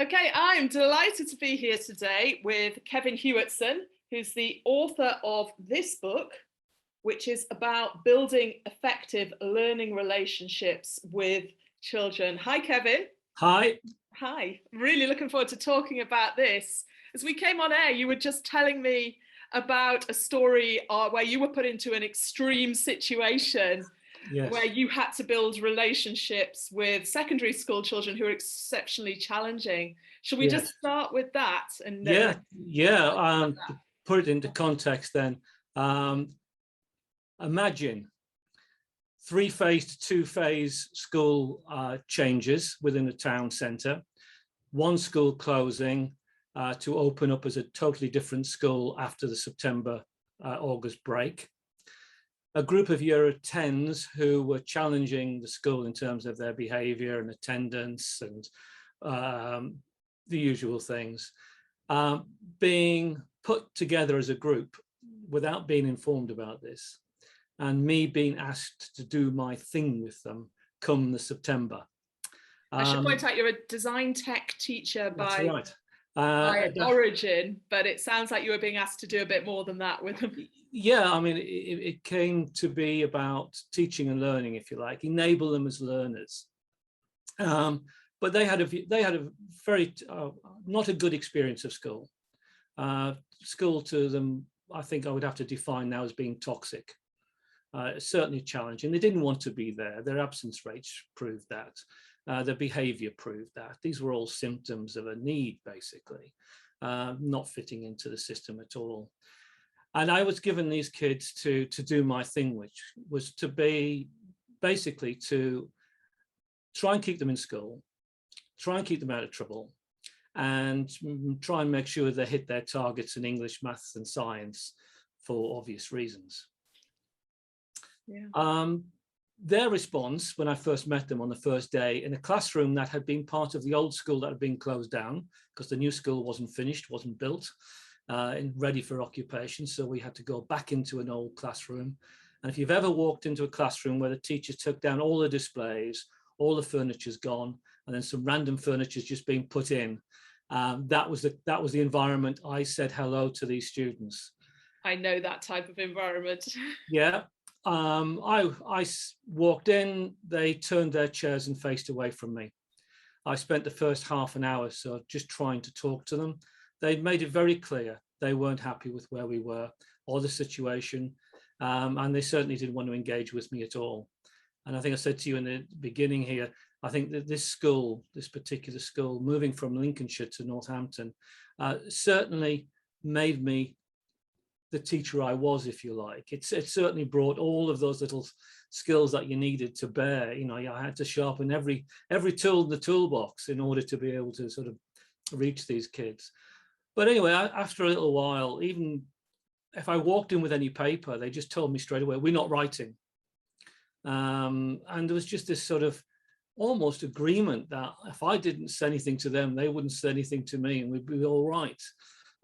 Okay, I'm delighted to be here today with Kevin Hewitson, who's the author of this book, which is about building effective learning relationships with children. Hi, Kevin. Hi. Hi. Really looking forward to talking about this. As we came on air, you were just telling me about a story where you were put into an extreme situation. Yes. Where you had to build relationships with secondary school children who are exceptionally challenging. Should we just start with that? And To put it into context then, imagine three-phase to two-phase school changes within a town centre, one school closing to open up as a totally different school after the September, August break. A group of year 10s who were challenging the school in terms of their behaviour and attendance and the usual things, being put together as a group without being informed about this, and me being asked to do my thing with them come the September. I should point out you're a design tech teacher by origin, but it sounds like you were being asked to do a bit more than that with them. Yeah, I mean, it came to be about teaching and learning, if you like, enable them as learners. But they had a very not a good experience of school. School to them, I think I would have to define now as being toxic. Certainly challenging. They didn't want to be there. Their absence rates proved that. Their behaviour proved that. These were all symptoms of a need, basically, not fitting into the system at all. And I was given these kids to do my thing, which was to be basically to try and keep them in school, try and keep them out of trouble, and try and make sure they hit their targets in English, maths and science for obvious reasons. Yeah. Their response when I first met them on the first day in a classroom that had been part of the old school that had been closed down because the new school wasn't finished, wasn't built, and ready for occupation. So we had to go back into an old classroom. And if you've ever walked into a classroom where the teachers took down all the displays, all the furniture's gone, and then some random furniture's just being put in, that was the environment I said hello to these students. I know that type of environment. Yeah. I walked in, they turned their chairs and faced away from me. I spent the first half an hour so just trying to talk to them. They'd made it very clear they weren't happy with where we were or the situation, and they certainly didn't want to engage with me at all. And I think I said to you in the beginning here, I think that this particular school, moving from Lincolnshire to Northampton, certainly made me the teacher I was, if you like. It certainly brought all of those little skills that you needed to bear. You know, I had to sharpen every tool in the toolbox in order to be able to sort of reach these kids. But anyway, after a little while, even if I walked in with any paper, they just told me straight away, we're not writing. And there was just this sort of almost agreement that if I didn't say anything to them, they wouldn't say anything to me and we'd be all right.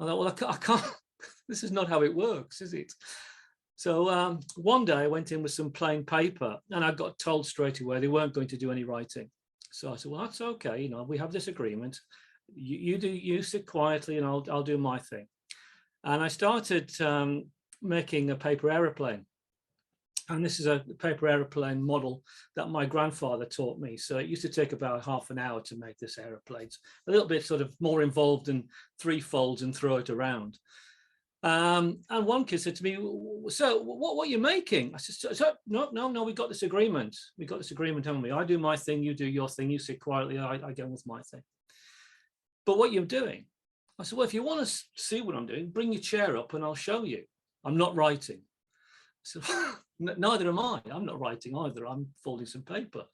I thought, well, I can't, this is not how it works, is it? So one day I went in with some plain paper and I got told straight away they weren't going to do any writing. So I said, well, that's okay. You know, we have this agreement. You sit quietly and I'll do my thing. And I started making a paper aeroplane. And this is a paper aeroplane model that my grandfather taught me. So it used to take about half an hour to make this aeroplane. A little bit sort of more involved than three folds and throw it around. And one kid said to me, so what are you making? I said, so, no, we got this agreement. We got this agreement, haven't we? I do my thing, you do your thing, you sit quietly, I go with my thing. But what you're doing? I said, well, if you want to see what I'm doing, bring your chair up and I'll show you. I'm not writing. I said, neither am I. I'm not writing either. I'm folding some paper.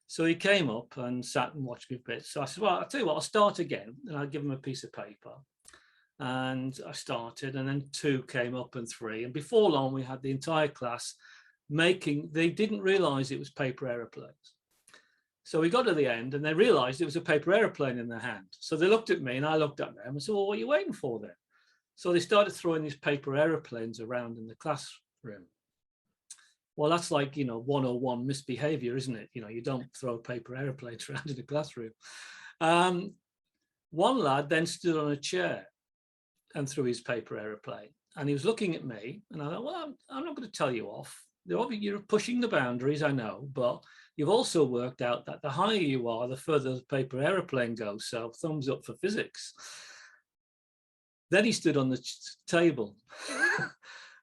So he came up and sat and watched me a bit. So I said, well, I'll tell you what, I'll start again. And I'll give him a piece of paper. And I started, and then 2 came up and 3. And before long, we had the entire class they didn't realize it was paper aeroplanes. So we got to the end and they realized it was a paper aeroplane in their hand. So they looked at me and I looked at them and said, well, what are you waiting for then? So they started throwing these paper aeroplanes around in the classroom. Well, that's like, 101 misbehavior, isn't it? You don't throw paper aeroplanes around in a classroom. One lad then stood on a chair and threw his paper aeroplane. And he was looking at me, and I thought, well, I'm not going to tell you off. You're pushing the boundaries, I know, but you've also worked out that the higher you are, the further the paper aeroplane goes. So thumbs up for physics. Then he stood on the table.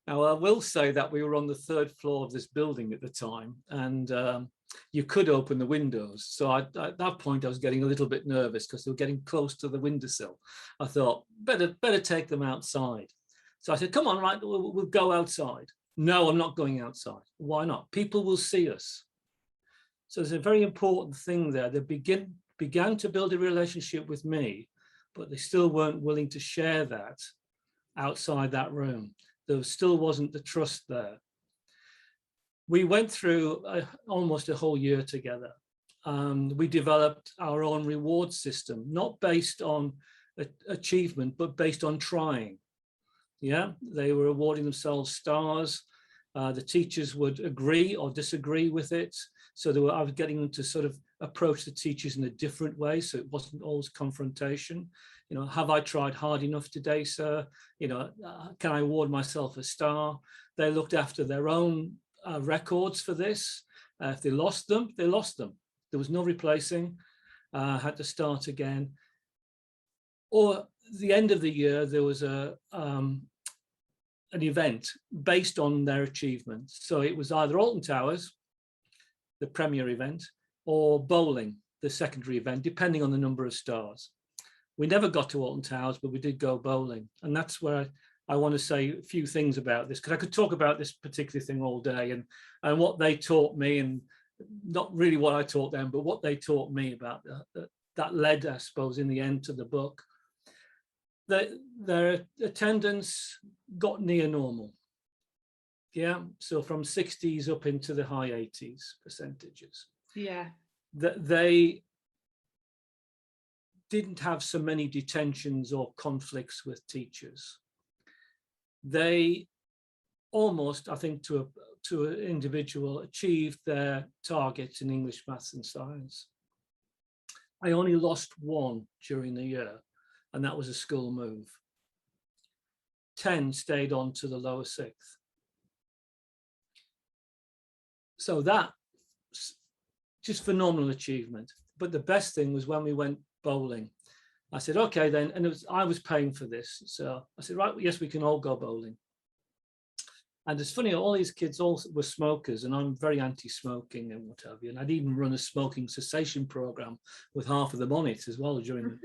Now, I will say that we were on the 3rd floor of this building at the time, and you could open the windows. So at that point, I was getting a little bit nervous because they were getting close to the windowsill. I thought, better take them outside. So I said, come on, right, we'll go outside. No, I'm not going outside. Why not? People will see us. So there's a very important thing there. They began to build a relationship with me, but they still weren't willing to share that outside that room. There still wasn't the trust there. We went through almost a whole year together. We developed our own reward system, not based on achievement, but based on trying. Yeah, they were awarding themselves stars. The teachers would agree or disagree with it. So I was getting them to sort of approach the teachers in a different way. So it wasn't always confrontation. You know, have I tried hard enough today, sir? You know, can I award myself a star? They looked after their own records for this. If they lost them, they lost them. There was no replacing. Had to start again. Or at the end of the year, there was an event based on their achievements. So it was either Alton Towers, the premier event, or bowling, the secondary event, depending on the number of stars. We never got to Alton Towers, but we did go bowling. And that's where I want to say a few things about this, because I could talk about this particular thing all day and what they taught me, and not really what I taught them, but what they taught me about that led, I suppose, in the end to the book. Their attendance got near normal. Yeah, so from 60s up into the high 80s percentages. Yeah. They didn't have so many detentions or conflicts with teachers. They almost, I think, to an individual, achieved their targets in English, maths and science. I only lost one during the year, and that was a school move. 10 stayed on to the lower 6th. So that, just phenomenal achievement. But the best thing was when we went bowling. I said, okay then, and I was paying for this. So I said, right, yes, we can all go bowling. And it's funny, all these kids all were smokers, and I'm very anti-smoking and what have you. And I'd even run a smoking cessation program with half of them on it as well during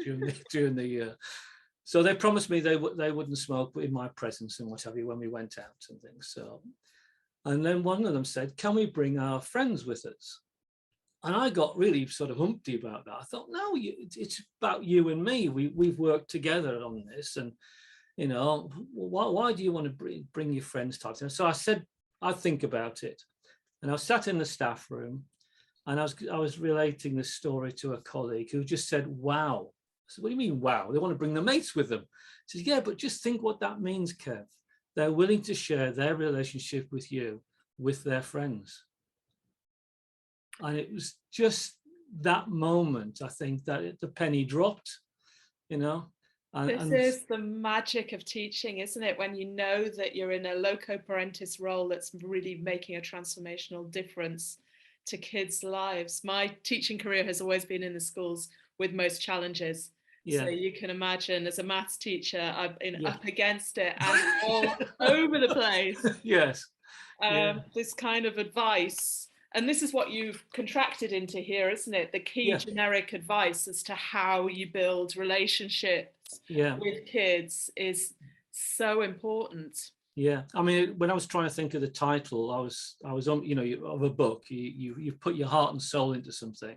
the year. So they promised me they wouldn't smoke in my presence and what have you when we went out and things. So, and then one of them said, can we bring our friends with us? And I got really sort of humpty about that. I thought, no, it's about you and me. We've worked together on this, and you know, why do you want to bring your friends type thing? So I said, I'd think about it. And I sat in the staff room, and I was relating this story to a colleague who just said, wow. I said, what do you mean, wow? They want to bring their mates with them. He says, yeah, but just think what that means, Kev. They're willing to share their relationship with you, with their friends. And it was just that moment, I think, that the penny dropped, you know. This is the magic of teaching, isn't it? When you know that you're in a loco parentis role that's really making a transformational difference to kids' lives. My teaching career has always been in the schools with most challenges. Yeah. So you can imagine, as a maths teacher, I've been up against it and all over the place. Yes. This kind of advice. And this is what you've contracted into here, isn't it? The key generic advice as to how you build relationships with kids is so important. Yeah, I mean, when I was trying to think of the title, I was on, you know, of a book. You put your heart and soul into something,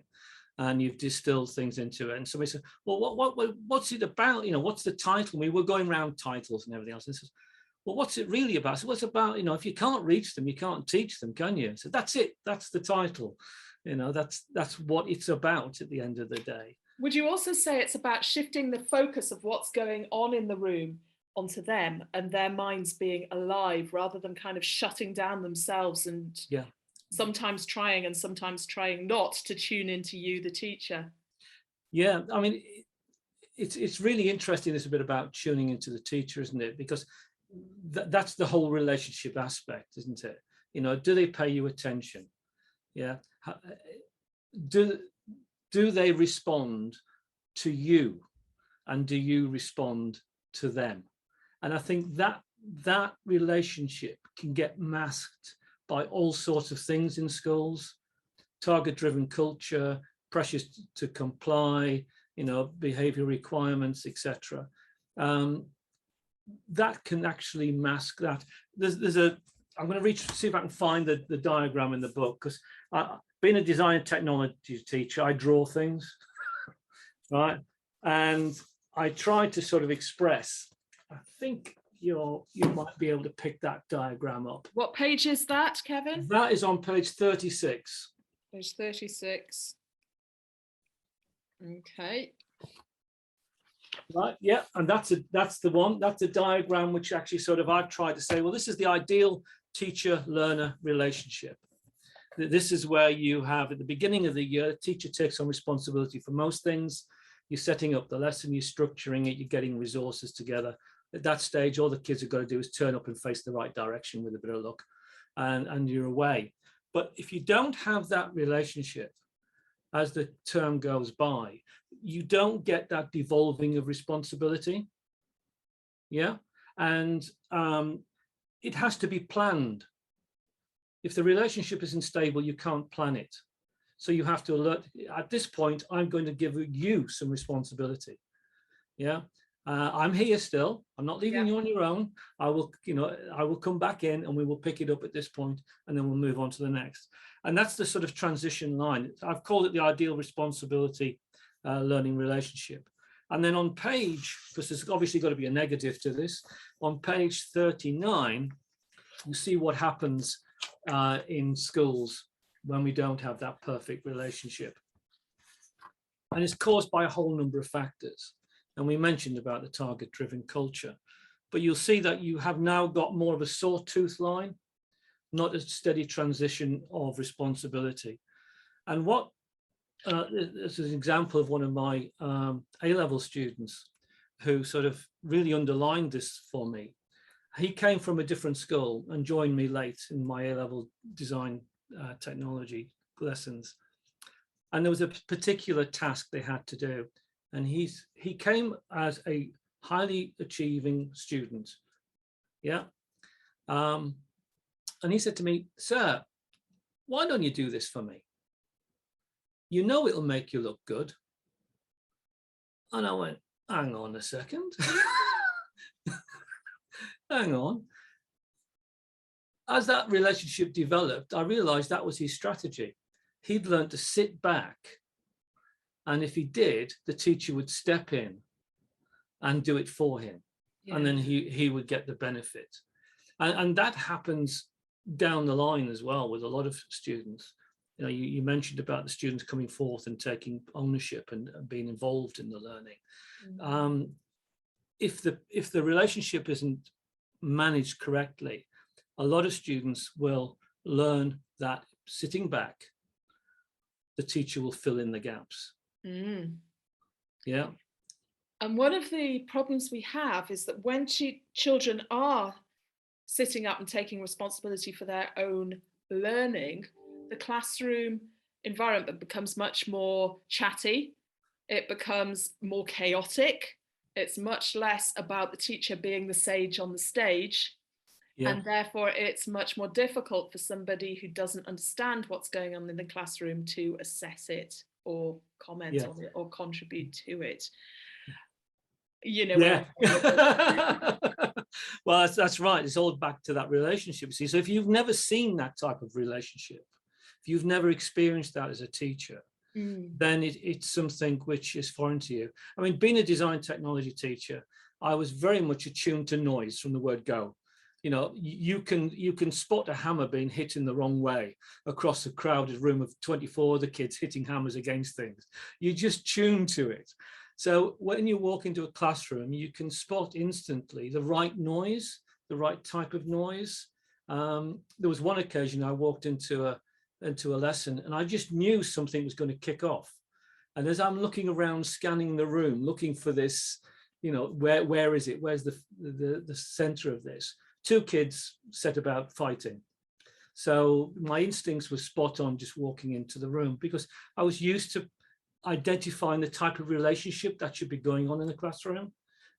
and you've distilled things into it. And somebody said, well, what's it about? You know, what's the title? We were going around titles and everything else. And says, well, what's it really about? So what's about, you know, if you can't reach them, you can't teach them, can you? So that's it. That's the title. You know, that's what it's about at the end of the day. Would you also say it's about shifting the focus of what's going on in the room onto them and their minds being alive, rather than kind of shutting down themselves and sometimes trying and sometimes trying not to tune into you, the teacher? Yeah, I mean, it's really interesting, this a bit about tuning into the teacher, isn't it? Because that's the whole relationship aspect, isn't it? You know, do they pay you attention? Yeah. Do they respond to you, and do you respond to them? And I think that relationship can get masked by all sorts of things in schools: target-driven culture, pressures to comply, you know, behavior requirements, etc. That can actually mask that. I'm going to see if I can find the diagram in the book, because being a design and technology teacher, I draw things, right? And I try to sort of express, I think you might be able to pick that diagram up. What page is that, Kevin? That is on page 36. Page 36. Okay. Right, yeah, and that's the one. That's a diagram which actually sort of I've tried to say, well, this is the ideal teacher-learner relationship. This is where you have, at the beginning of the year, the teacher takes on responsibility for most things. You're setting up the lesson, you're structuring it, you're getting resources together. At that stage, all the kids have got to do is turn up and face the right direction with a bit of luck, and you're away. But if you don't have that relationship, as the term goes by, you don't get that devolving of responsibility. Yeah, and it has to be planned. If the relationship isn't stable, you can't plan it. So you have to alert, at this point, I'm going to give you some responsibility. Yeah, I'm here still. I'm not leaving you on your own. I will come back in and we will pick it up at this point, and then we'll move on to the next. And that's the sort of transition line. I've called it the ideal responsibility learning relationship. And then on page, because there's obviously got to be a negative to this, on page 39, you see what happens in schools when we don't have that perfect relationship. And it's caused by a whole number of factors. And we mentioned about the target-driven culture, but you'll see that you have now got more of a sawtooth line, not a steady transition of responsibility. And what, this is an example of one of my A-level students who sort of really underlined this for me. He came from a different school and joined me late in my A-level design technology lessons. And there was a particular task they had to do. And he came as a highly achieving student. Yeah. And he said to me, "Sir, why don't you do this for me? You know it'll make you look good." And I went, hang on a second. Hang on. As that relationship developed, I realized that was his strategy. He'd learned to sit back, and if he did, the teacher would step in and do it for him. Yeah. And then he would get the benefit. And that happens down the line as well with a lot of students. You know, you mentioned about the students coming forth and taking ownership and being involved in the learning. Mm-hmm. If the relationship isn't managed correctly, a lot of students will learn that sitting back, the teacher will fill in the gaps. Mm. Yeah. And one of the problems we have is that when children are sitting up and taking responsibility for their own learning, the classroom environment becomes much more chatty. It becomes more chaotic. It's much less about the teacher being the sage on the stage. Yeah. And therefore, it's much more difficult for somebody who doesn't understand what's going on in the classroom to assess it or comment on it or contribute to it. You know. Yeah. Well, that's right. It's all back to that relationship. See, so if you've never seen that type of relationship, if you've never experienced that as a teacher, then it's something which is foreign to you. I mean, being a design technology teacher, I was very much attuned to noise from the word go. You know, you can spot a hammer being hit in the wrong way across a crowded room of 24 other kids hitting hammers against things. You just tune to it. So when you walk into a classroom, you can spot instantly the right noise, the right type of noise. There was one occasion I walked into a lesson and I just knew something was going to kick off. And as I'm looking around, scanning the room, looking for this, you know, where is it? Where's the center of this? Two kids set about fighting. So my instincts were spot on just walking into the room, because I was used to identifying the type of relationship that should be going on in the classroom.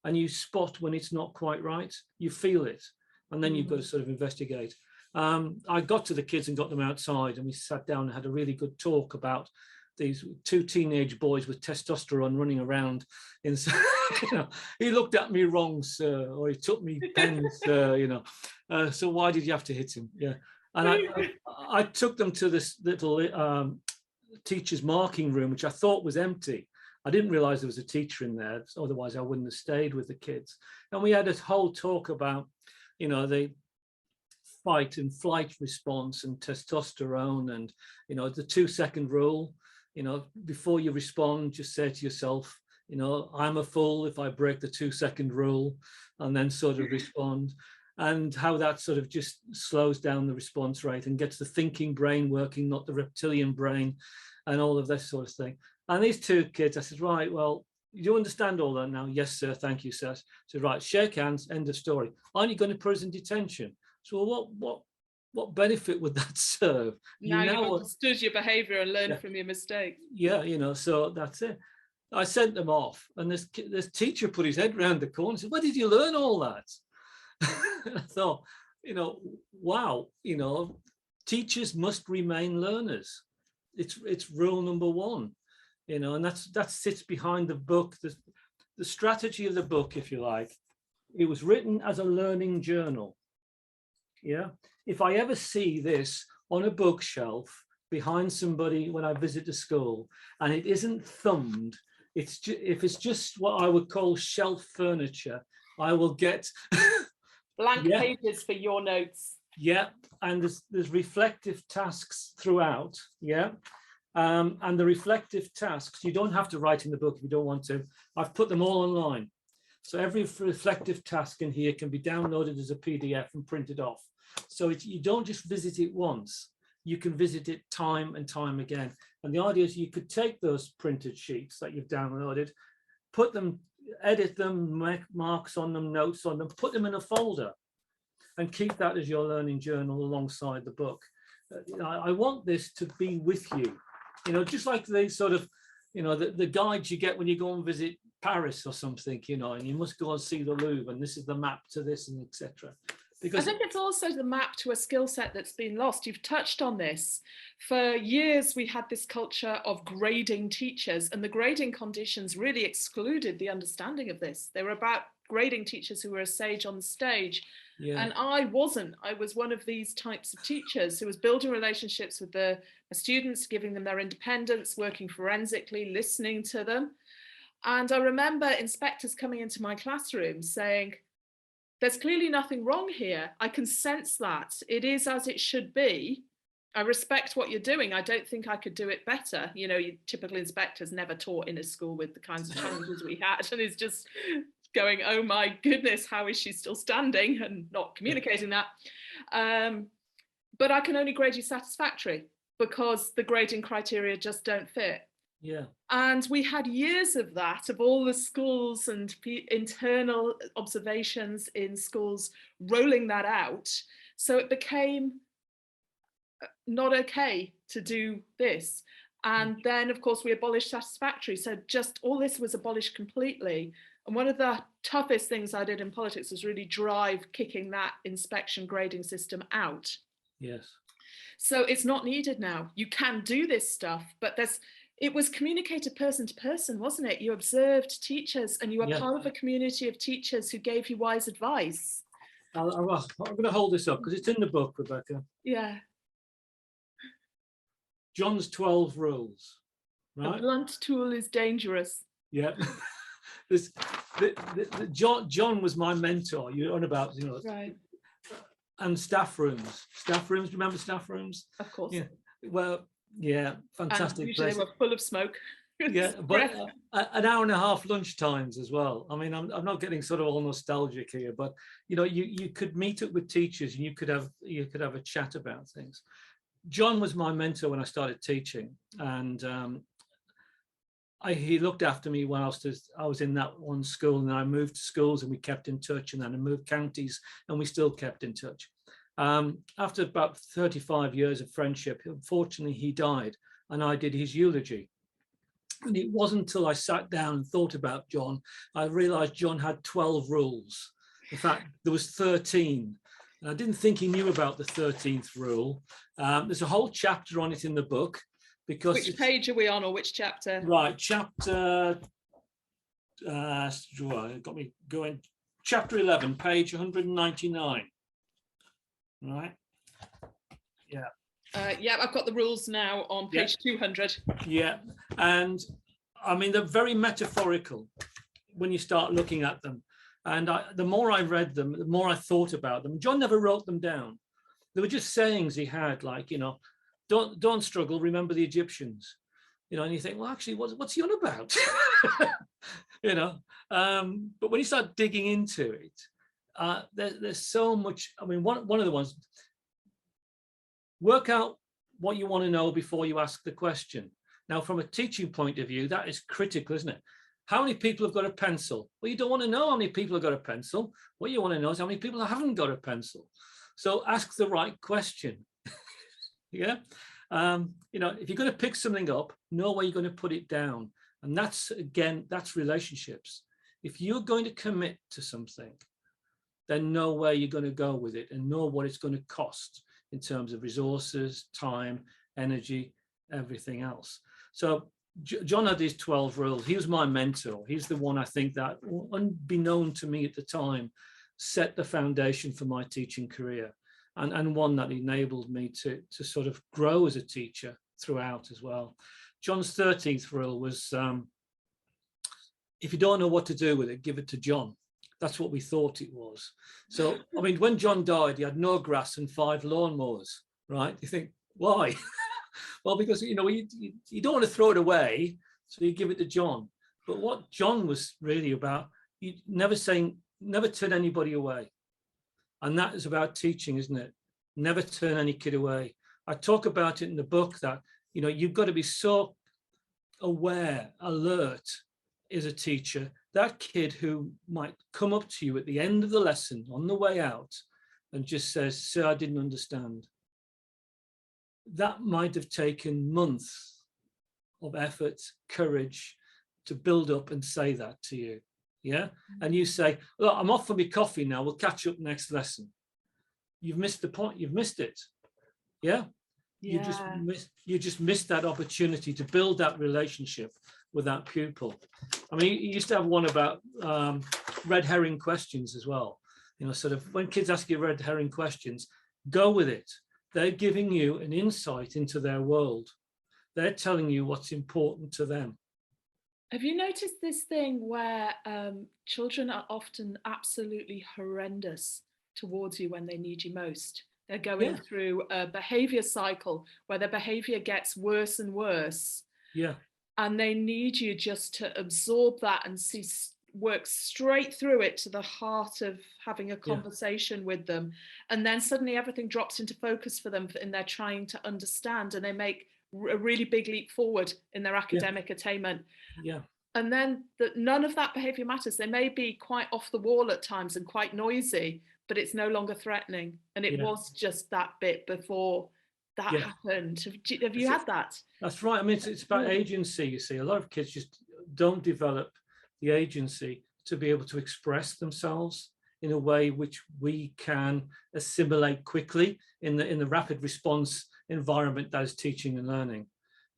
And you spot when it's not quite right, you feel it. And then you've got to sort of investigate. I got to the kids and got them outside, and we sat down and had a really good talk about these two teenage boys with testosterone running around inside. You know, he looked at me wrong, sir, or he took me pens, you know. So why did you have to hit him? Yeah. And I took them to this little teacher's marking room, which I thought was empty. I didn't realize there was a teacher in there, otherwise I wouldn't have stayed with the kids. And we had a whole talk about, you know, the fight and flight response and testosterone, and, you know, the 2-second rule. You know, before you respond, just say to yourself, you know, I'm a fool if I break the 2-second rule, and then sort of respond. And how that sort of just slows down the response rate and gets the thinking brain working, not the reptilian brain, and all of this sort of thing. And these two kids, I said, right, well, you understand all that now? Yes, sir, thank you, sir. I said, right, shake hands, end of story. Aren't you going to put us in detention? So what benefit would that serve? Now you've understood your behavior and learned from your mistakes. Yeah, you know, so that's it. I sent them off, and this teacher put his head around the corner and said, where did you learn all that? I thought, you know, wow, you know, teachers must remain learners. It's rule number one, you know, and that sits behind the book, the strategy of the book, if you like. It was written as a learning journal. Yeah. If I ever see this on a bookshelf behind somebody when I visit the school, and it isn't thumbed, if it's just what I would call shelf furniture, I will get blank pages for your notes. Yeah, and there's reflective tasks throughout. Yeah, and the reflective tasks, you don't have to write in the book if you don't want to. I've put them all online. So every reflective task in here can be downloaded as a PDF and printed off. So you don't just visit it once, you can visit it time and time again. And the idea is you could take those printed sheets that you've downloaded, put them, edit them, make marks on them, notes on them, put them in a folder, and keep that as your learning journal alongside the book. I want this to be with you, you know, just like the sort of, you know, the guides you get when you go and visit Paris or something, you know, and you must go and see the Louvre, and this is the map to this, and etc. Because I think it's also the map to a skill set that's been lost. You've touched on this. For years, we had this culture of grading teachers, and the grading conditions really excluded the understanding of this. They were about grading teachers who were a sage on the stage. Yeah. And I wasn't. I was one of these types of teachers who was building relationships with the students, giving them their independence, working forensically, listening to them. And I remember inspectors coming into my classroom saying, there's clearly nothing wrong here. I can sense that. It is as it should be. I respect what you're doing. I don't think I could do it better. You know, typical inspectors never taught in a school with the kinds of challenges we had, and is just going, oh my goodness, how is she still standing, and not communicating that. But I can only grade you satisfactory because the grading criteria just don't fit. Yeah. And we had years of that, of all the schools and internal observations in schools rolling that out. So it became not okay to do this. And then, of course, we abolished satisfactory. So just all this was abolished completely. And one of the toughest things I did in politics was really drive kicking that inspection grading system out. Yes. So it's not needed now. You can do this stuff, but it was communicated person to person, wasn't it? You observed teachers, and you were part of a community of teachers who gave you wise advice. I'm going to hold this up because it's in the book, Rebecca. Yeah. John's 12 rules. Right? A blunt tool is dangerous. Yeah. John was my mentor. You're on about, you know. Right. And staff rooms. Staff rooms. Remember staff rooms? Of course. Yeah. Well. Yeah, fantastic. And usually they were full of smoke. Yeah, but an hour and a half lunch times as well. I mean, I'm not getting sort of all nostalgic here, but you know, you could meet up with teachers and you could have a chat about things. John was my mentor when I started teaching, and he looked after me while I was in that one school, and then I moved to schools and we kept in touch, and then I moved counties and we still kept in touch. After about 35 years of friendship, unfortunately, he died and I did his eulogy. And it wasn't until I sat down and thought about John, I realized John had 12 rules. In fact, there was 13. And I didn't think he knew about the 13th rule. There's a whole chapter on it in the book. Because which page are we on, or which chapter? Right, chapter, got me going, chapter 11, page 199. Right, yeah. Yeah, I've got the rules now on page 200. Yeah, and I mean, they're very metaphorical when you start looking at them. And the more I read them, the more I thought about them. John never wrote them down. They were just sayings he had, like, you know, don't struggle, remember the Egyptians. You know, and you think, well, actually, what's he on about? You know, but when you start digging into it, there's so much. I mean, one of the ones, work out what you want to know before you ask the question. Now, from a teaching point of view, that is critical, isn't it? How many people have got a pencil? Well, you don't want to know how many people have got a pencil. What you want to know is how many people haven't got a pencil. So ask the right question. Yeah. You know, if you're going to pick something up, know where you're going to put it down. And that's, again, that's relationships. If you're going to commit to something, then know where you're going to go with it and know what it's going to cost in terms of resources, time, energy, everything else. So John had these 12 rules. He was my mentor. He's the one, I think, that, unbeknown to me at the time, set the foundation for my teaching career, and one that enabled me to sort of grow as a teacher throughout as well. John's 13th rule was, if you don't know what to do with it, give it to John. That's what we thought it was. So, I mean, when John died, he had no grass and 5 lawnmowers, right? You think, why? Well, because, you know, you don't want to throw it away, so you give it to John. But what John was really about, never turn anybody away. And that is about teaching, isn't it? Never turn any kid away. I talk about it in the book that, you know, you've got to be so aware, alert as a teacher. That kid who might come up to you at the end of the lesson on the way out and just says, "Sir, I didn't understand." That might have taken months of effort, courage to build up and say that to you. Yeah. And you say, "Look, I'm off for my coffee now. We'll catch up next lesson." You've missed the point. You've missed it. Yeah. You just missed that opportunity to build that relationship with that pupil. I mean, you used to have one about red herring questions as well. You know, sort of when kids ask you red herring questions, go with it. They're giving you an insight into their world. They're telling you what's important to them. Have you noticed this thing where children are often absolutely horrendous towards you when they need you most? They're going through a behavior cycle where their behavior gets worse and worse. Yeah. And they need you just to absorb that and work straight through it to the heart of having a conversation with them. And then suddenly everything drops into focus for them and they're trying to understand, and they make a really big leap forward in their academic attainment. Yeah. And then none of that behavior matters. They may be quite off the wall at times and quite noisy, but it's no longer threatening. And it was just that bit before that happened. Have you had that? That's right. I mean, it's about agency, you see. A lot of kids just don't develop the agency to be able to express themselves in a way which we can assimilate quickly in the rapid response environment that is teaching and learning.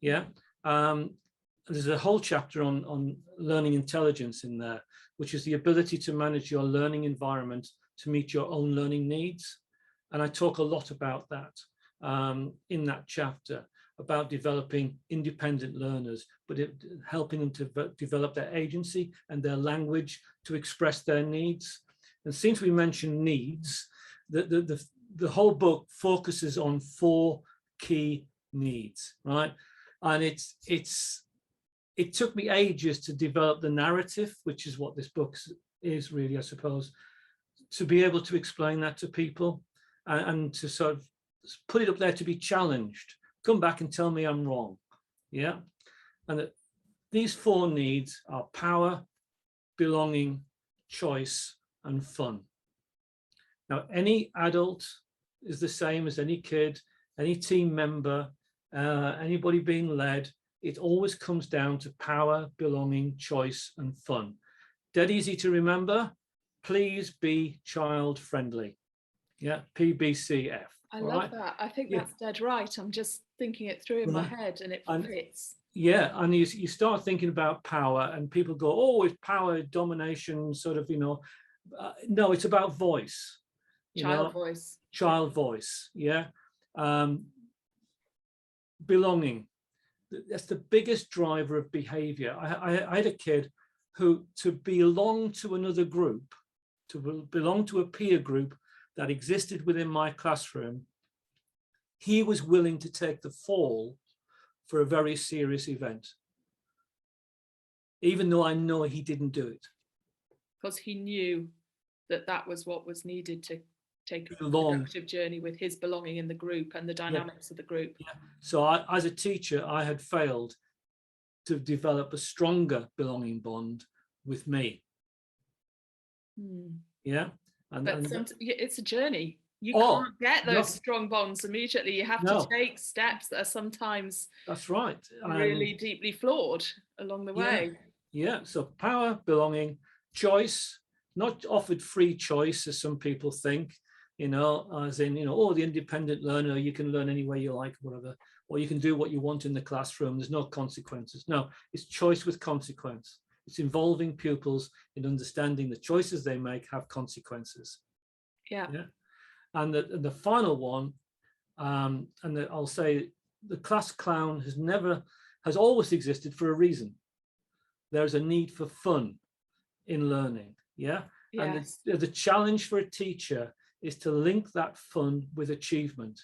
Yeah. There's a whole chapter on learning intelligence in there, which is the ability to manage your learning environment to meet your own learning needs. And I talk a lot about that in that chapter, about developing independent learners, but helping them to develop their agency and their language to express their needs. And since we mentioned needs, the whole book focuses on 4 key needs, right? And it took me ages to develop the narrative, which is what this book is really, I suppose, to be able to explain that to people and to sort of put it up there to be challenged. Come back and tell me I'm wrong. Yeah. And These 4 needs are power, belonging, choice, and fun. Now, any adult is the same as any kid, any team member, anybody being led. It always comes down to power, belonging, choice, and fun. Dead easy to remember. Please be child friendly. Yeah, PBCF. I love that. I think that's dead right. I'm just thinking it through in my head, and it fits. Yeah, and you start thinking about power, and people go, oh, it's power, domination, sort of, no, it's about voice. Child voice. Child voice, yeah. Belonging. That's the biggest driver of behavior. I had a kid who, to belong to another group, to belong to a peer group that existed within my classroom, he was willing to take the fall for a very serious event, even though I know he didn't do it. Because he knew that that was what was needed to take a productive journey with his belonging in the group and the dynamics of the group. Yeah. So as a teacher, I had failed to develop a stronger belonging bond with me. Yeah. But it's a journey. You can't get those strong bonds immediately. You have to take steps that are sometimes really deeply flawed along the way. Yeah. So power, belonging, choice, not offered free choice as some people think, as in, oh, the independent learner, you can learn any way you like, whatever, or you can do what you want in the classroom. There's no consequences. No, it's choice with consequence. It's involving pupils in understanding the choices they make have consequences. Yeah. And the final one, I'll say the class clown has always existed for a reason. There's a need for fun in learning. Yeah. Yes. And the challenge for a teacher is to link that fun with achievement.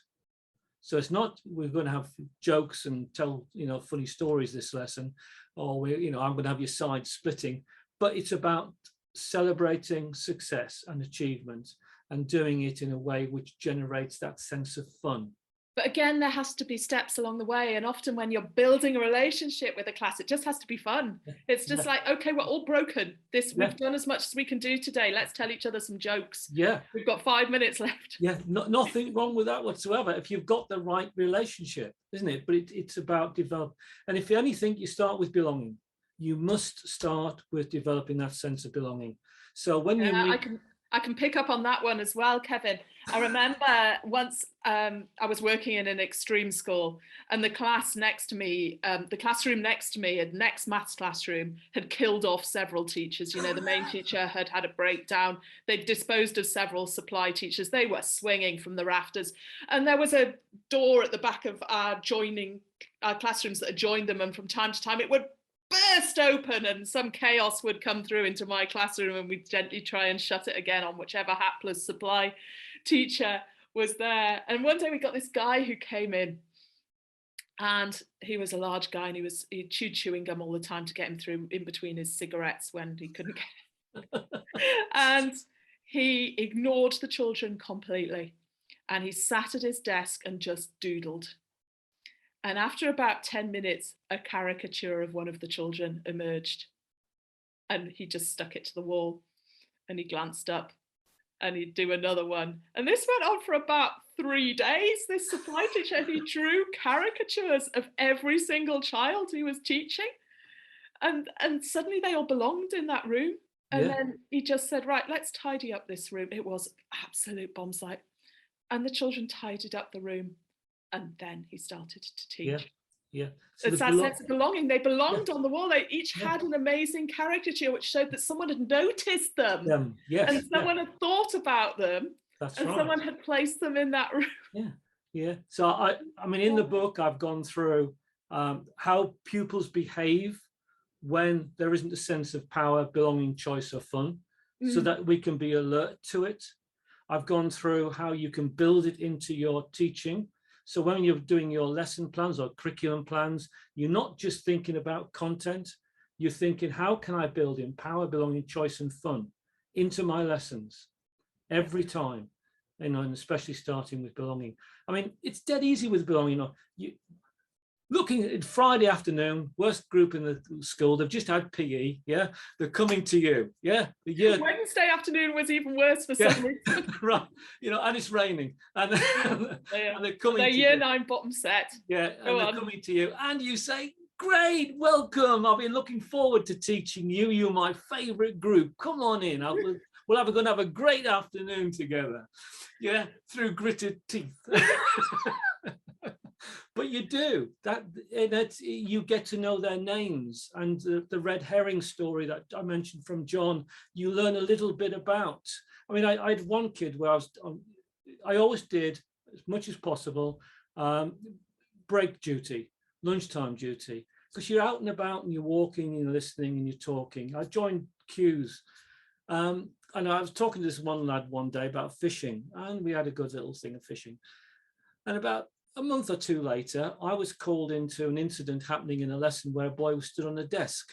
So it's not we're going to have jokes and tell funny stories this lesson, or I'm going to have your side splitting, but it's about celebrating success and achievement and doing it in a way which generates that sense of fun. But again, there has to be steps along the way. And often when you're building a relationship with a class, it just has to be fun. It's just like, okay, we're all broken. We've done as much as we can do today. Let's tell each other some jokes. Yeah. We've got 5 minutes left. Yeah, nothing wrong with that whatsoever if you've got the right relationship, isn't it? But it's about developing. And if anything, you start with belonging. You must start with developing that sense of belonging. So when you I can pick up on that one as well, Kevin. I remember once I was working in an extreme school, and the classroom next to me, next maths classroom, had killed off several teachers. The main teacher had had a breakdown. They'd disposed of several supply teachers. They were swinging from the rafters. And there was a door at the back of our classrooms that adjoined them. And from time to time, it would burst open and some chaos would come through into my classroom, and we'd gently try and shut it again on whichever hapless supply teacher was there. And one day we got this guy who came in, and he was a large guy, and he chewed chewing gum all the time to get him through in between his cigarettes when he couldn't get and he ignored the children completely, and he sat at his desk and just doodled. And after about 10 minutes, a caricature of one of the children emerged, and he just stuck it to the wall, and he glanced up and he'd do another one. And this went on for about 3 days, this supply teacher. He drew caricatures of every single child he was teaching. And suddenly they all belonged in that room. And then he just said, right, let's tidy up this room. It was absolute bomb site. And the children tidied up the room. And then he started to teach. Yeah. So it's that sense of belonging. They belonged on the wall. They each had an amazing caricature which showed that someone had noticed them. And someone had thought about them. Someone had placed them in that room. Yeah. So I mean, in the book, I've gone through how pupils behave when there isn't a sense of power, belonging, choice, or fun, so that we can be alert to it. I've gone through how you can build it into your teaching. So when you're doing your lesson plans or curriculum plans, you're not just thinking about content, you're thinking, how can I build in power, belonging, choice, and fun into my lessons every time, and especially starting with belonging. I mean, it's dead easy with belonging. looking at Friday afternoon, worst group in the school, they've just had PE, yeah, they're coming to you, yeah. The year Wednesday afternoon was even worse for some reason. right, you know, and it's raining, and, and they're coming They're to year you. 9 bottom set. Yeah, and they're coming to you, and you say, great, welcome, I've been looking forward to teaching you, you're my favorite group, come on in, we're going to have a great afternoon together, yeah, through gritted teeth. But you do that, you get to know their names, and the red herring story that I mentioned from John, you learn a little bit about. I mean, I had one kid where I always did, as much as possible, break duty, lunchtime duty, because you're out and about and you're walking, you're listening and you're talking. I joined queues, and I was talking to this one lad one day about fishing, and we had a good little thing of fishing. And about a month or two later, I was called into an incident happening in a lesson where a boy was stood on a desk,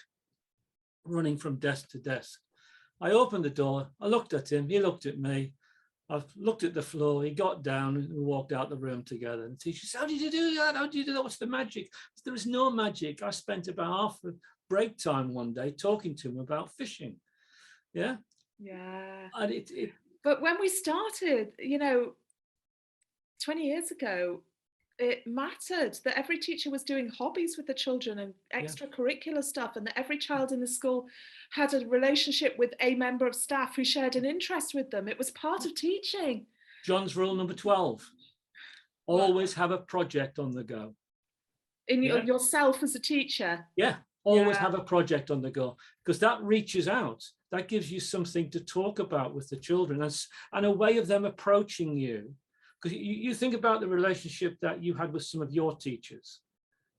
running from desk to desk. I opened the door, I looked at him, he looked at me, I looked at the floor, he got down and we walked out the room together. And the teacher said, how did you do that? How did you do that? What's the magic? There is no magic. I spent about half of break time one day talking to him about fishing. Yeah. Yeah. And but when we started, 20 years ago, it mattered that every teacher was doing hobbies with the children and extracurricular stuff, and that every child in the school had a relationship with a member of staff who shared an interest with them. It was part of teaching. John's rule number 12, always have a project on the go. In yourself as a teacher? Yeah, always have a project on the go, because that reaches out. That gives you something to talk about with the children, and a way of them approaching you. Because you think about the relationship that you had with some of your teachers,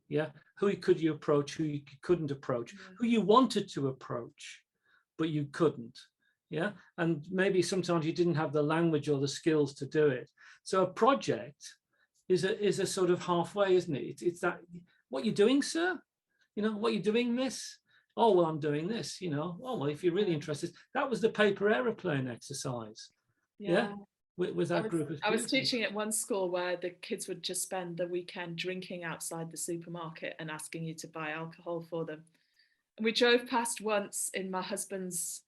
yeah? Who could you approach, who you couldn't approach, who you wanted to approach, but you couldn't, yeah? And maybe sometimes you didn't have the language or the skills to do it. So a project is a sort of halfway, isn't it? It's that, what you doing, sir? What you doing, miss? Oh, well, I'm doing this, Oh, well, if you're really interested, that was the paper aeroplane exercise, yeah? With that group of students. I was teaching at one school where the kids would just spend the weekend drinking outside the supermarket and asking you to buy alcohol for them. And we drove past once in my husband's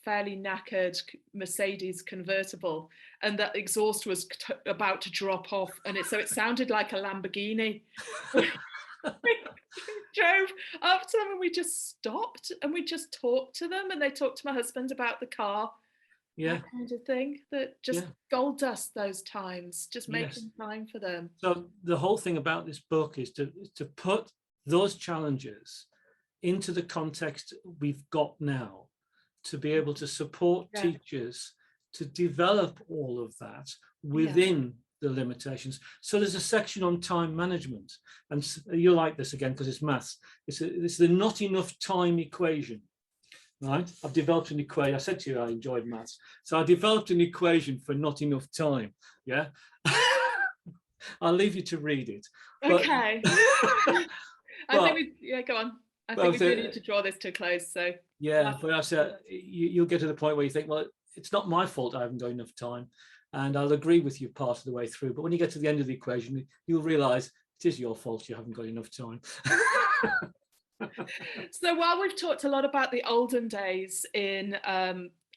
fairly knackered Mercedes convertible, and that exhaust was about to drop off, and so it sounded like a Lamborghini. We drove up to them and we just stopped and we just talked to them, and they talked to my husband about the car. That kind of thing, that just gold dust those times, just making time for them. So the whole thing about this book is to put those challenges into the context we've got now, to be able to support teachers to develop all of that within the limitations. So there's a section on time management, and you like this again because it's maths. It's the not enough time equation. Right, I've developed an equation. I said to you I enjoyed maths, so I developed an equation for not enough time. Yeah, I'll leave you to read it. Okay. I think go on. I think we need to draw this to a close. So but I said you'll get to the point where you think, well, it's not my fault I haven't got enough time, and I'll agree with you part of the way through. But when you get to the end of the equation, you'll realise it is your fault you haven't got enough time. So while we've talked a lot about the olden days in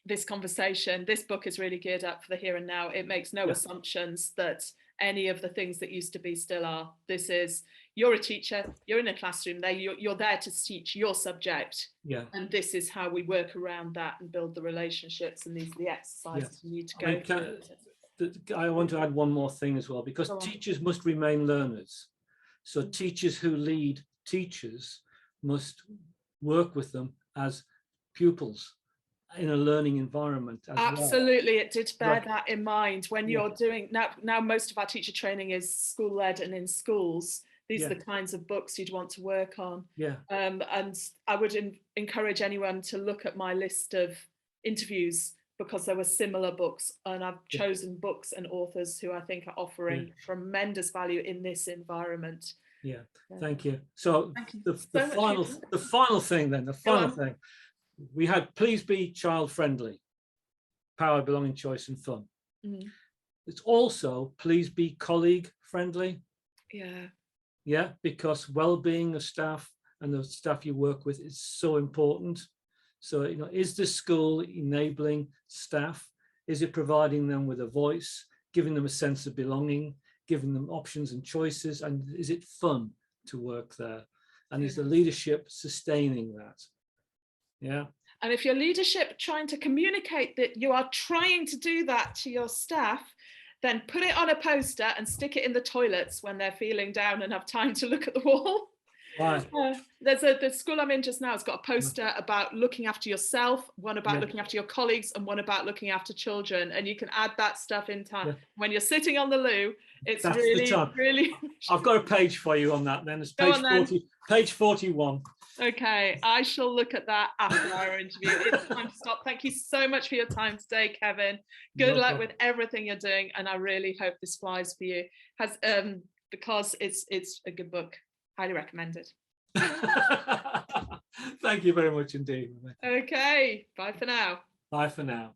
this conversation, this book is really geared up for the here and now. It makes no assumptions that any of the things that used to be still are. This is, you're a teacher, you're in a classroom there, you're there to teach your subject. Yeah. And this is how we work around that and build the relationships, and these are the exercises you need to go through. I want to add one more thing as well, because teachers must remain learners. So teachers who lead teachers must work with them as pupils in a learning environment as Absolutely, it did bear that in mind when you're doing now most of our teacher training is school led and in schools. These are the kinds of books you'd want to work on. And I would encourage anyone to look at my list of interviews, because there were similar books, and I've chosen books and authors who I think are offering tremendous value in this environment. Thank you. So the final thing we had, please be child friendly, power, belonging, choice and fun. It's also please be colleague friendly. Yeah, because well-being of staff and the staff you work with is so important. So, is the school enabling staff? Is it providing them with a voice, giving them a sense of belonging, giving them options and choices? And is it fun to work there? And is the leadership sustaining that? Yeah. And if your leadership trying to communicate that you are trying to do that to your staff, then put it on a poster and stick it in the toilets when they're feeling down and have time to look at the wall. Right. The school I'm in just now has got a poster about looking after yourself, one about Yeah. looking after your colleagues, and one about looking after children. And you can add that stuff in time. Yeah. When you're sitting on the loo, it's That's really, the time. really. I've got a page for you on that then. It's page 40, page 41. Okay, I shall look at that after our interview. It's time to stop. Thank you so much for your time today, Kevin. Good luck with everything you're doing, and I really hope this flies for you. Because it's a good book. Highly recommend it. Thank you very much indeed. Okay, bye for now. Bye for now.